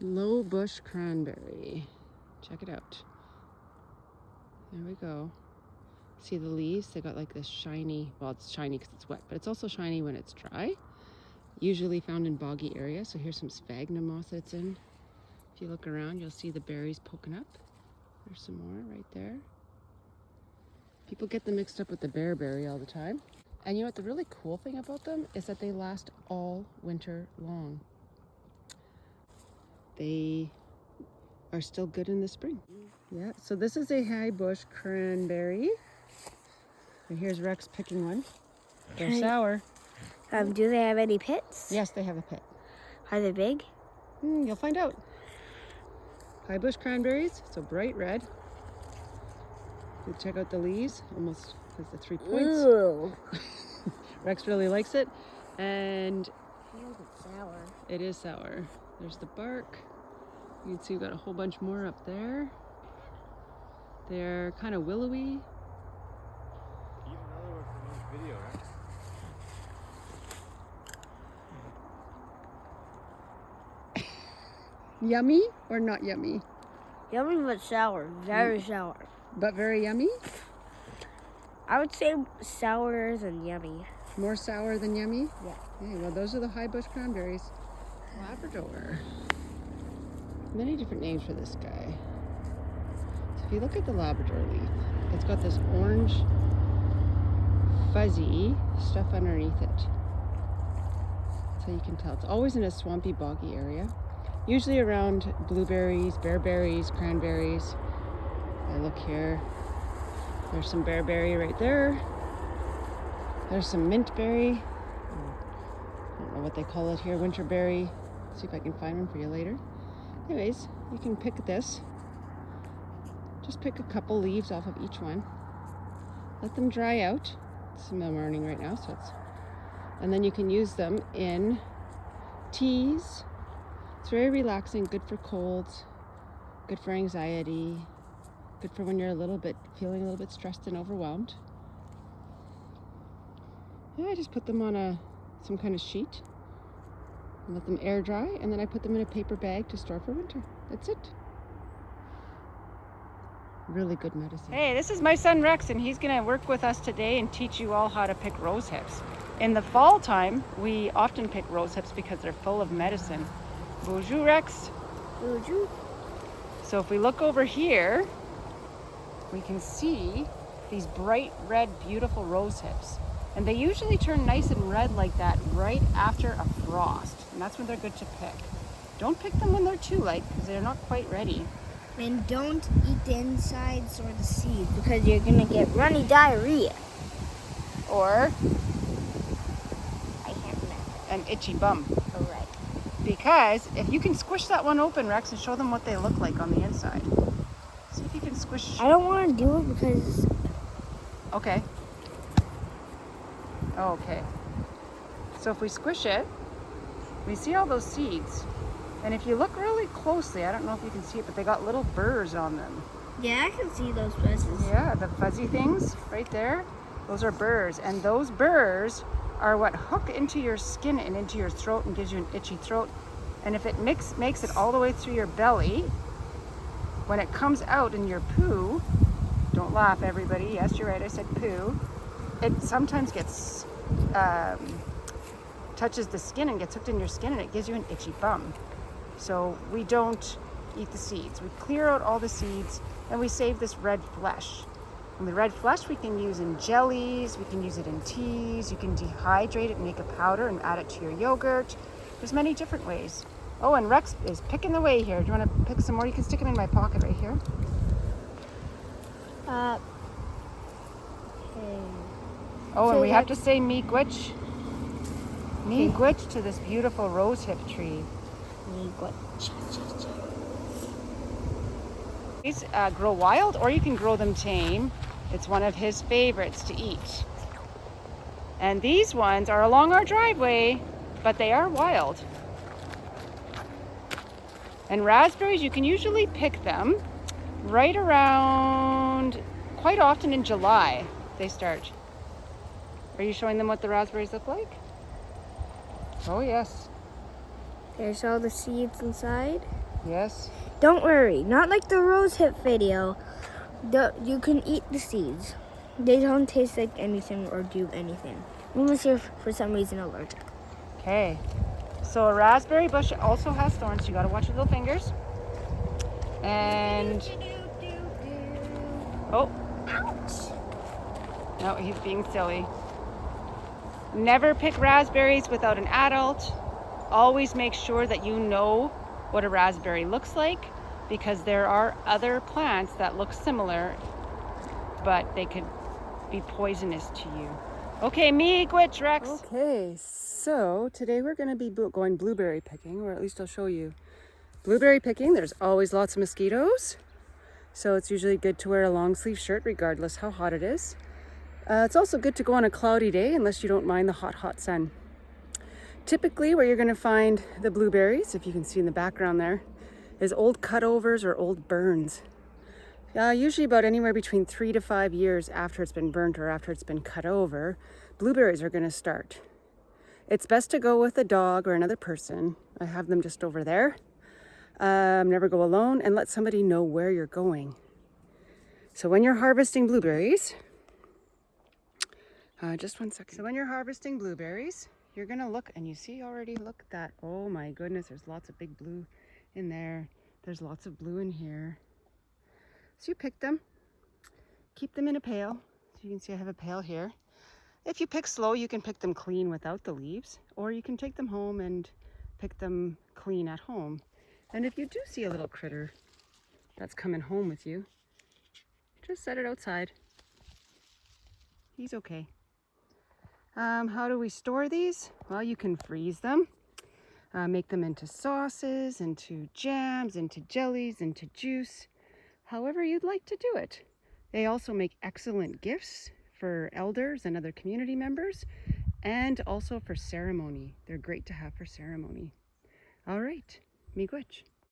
Low bush cranberry. Check it out. There we go. See the leaves? They got like this shiny, well, it's shiny because it's wet, but it's also shiny when it's dry. Usually found in boggy areas. So here's some sphagnum moss that it's in. If you look around, you'll see the berries poking up. There's some more right there. People get them mixed up with the bearberry all the time. And you know what the really cool thing about them is that they last all winter long. They are still good in the spring. Yeah, so this is a high bush cranberry. And here's Rex picking one. They're sour. Do they have any pits? Yes, they have a pit. Are they big? You'll find out. High bush cranberries, so bright red. You check out the leaves, almost has the 3 points. Ooh. Rex really likes it. And It's sour. it is sour. There's the bark. You can see we've got a whole bunch more up there. They're kind of willowy. Eat another one from this video, Rex. Yummy or not yummy? Yummy but sour. Very sour. But very yummy? I would say sourer than yummy. More sour than yummy? Yeah. Okay, well, those are the high bush cranberries. Labrador. Many different names for this guy. So if you look at the Labrador leaf, it's got this orange, fuzzy stuff underneath it. So you can tell. It's always in a swampy, boggy area. Usually around blueberries, bearberries, cranberries. I look here. There's some bearberry right there. There's some mintberry. I don't know what they call it here, winterberry. See if I can find one for you later. Anyways, you can pick this. Just pick a couple leaves off of each one. Let them dry out. It's in the morning right now, so it's... And then you can use them in teas. It's very relaxing, good for colds, good for anxiety, good for when you're feeling a little bit stressed and overwhelmed. Yeah, I just put them on some kind of sheet and let them air dry, and then I put them in a paper bag to store for winter. That's it. Really good medicine. Hey, this is my son Rex, and he's gonna work with us today and teach you all how to pick rosehips. In the fall time, we often pick rosehips because they're full of medicine. Bonjour, Rex. Bonjour. So if we look over here, we can see these bright red, beautiful rosehips. And they usually turn nice and red like that right after a frost. And that's when they're good to pick. Don't pick them when they're too light because they're not quite ready. And don't eat the insides or the seeds because you're going to get runny diarrhea. Or I can't remember. an itchy bum. Oh, right. Because if you can squish that one open, Rex, and show them what they look like on the inside. See if you can squish. I don't want to do it because... Okay. Okay. So if we squish it, we see all those seeds. And if you look really closely, I don't know if you can see it, but they got little burrs on them. Yeah, I can see those places. Yeah, the fuzzy things right there, those are burrs. And those burrs are what hook into your skin and into your throat and gives you an itchy throat. And if it makes it all the way through your belly, when it comes out in your poo, don't laugh everybody, yes, you're right, I said poo, it sometimes gets, touches the skin and gets hooked in your skin and it gives you an itchy bum. So we don't eat the seeds. We clear out all the seeds and we save this red flesh. And the red flesh we can use in jellies, we can use it in teas, you can dehydrate it and make a powder and add it to your yogurt. There's many different ways. Oh, and Rex is picking the way here. Do you want to pick some more? You can stick them in my pocket right here. Okay. Oh, and So we have to say miigwech. Miigwech to this beautiful rosehip tree. These grow wild or you can grow them tame. It's one of his favorites to eat. And these ones are along our driveway, but they are wild. And raspberries, you can usually pick them right around, quite often in July, they start. Are you showing them what the raspberries look like? Oh, yes. There's all the seeds inside. Yes. Don't worry, not like the rosehip video. You can eat the seeds. They don't taste like anything or do anything. Unless you're for some reason allergic. Okay. So a raspberry bush also has thorns, so you gotta watch your little fingers. And oh, Ouch! no, he's being silly. Never pick raspberries without an adult. Always make sure that you know what a raspberry looks like, because there are other plants that look similar, but they could be poisonous to you. Okay, miigwech, Rex. Okay, so today we're going to be going blueberry picking, or at least I'll show you. Blueberry picking, there's always lots of mosquitoes, so it's usually good to wear a long sleeve shirt regardless how hot it is. It's also good to go on a cloudy day unless you don't mind the hot sun. Typically where you're going to find the blueberries, if you can see in the background there, is old cutovers or old burns. Usually about anywhere between 3 to 5 years after it's been burnt or after it's been cut over, blueberries are going to start. It's best to go with a dog or another person. I have them just over there. Never go alone, and let somebody know where you're going. So when you're harvesting blueberries, just one second. So when you're harvesting blueberries, you're going to look, and you see already, look at that. Oh my goodness, there's lots of big blue in there. There's lots of blue in here. So you pick them, keep them in a pail. So you can see I have a pail here. If you pick slow, you can pick them clean without the leaves, or you can take them home and pick them clean at home. And if you do see a little critter that's coming home with you, just set it outside. He's okay. How do we store these? Well, you can freeze them, make them into sauces, into jams, into jellies, into juice, however you'd like to do it. They also make excellent gifts for elders and other community members, and also for ceremony. They're great to have for ceremony. All right, miigwech.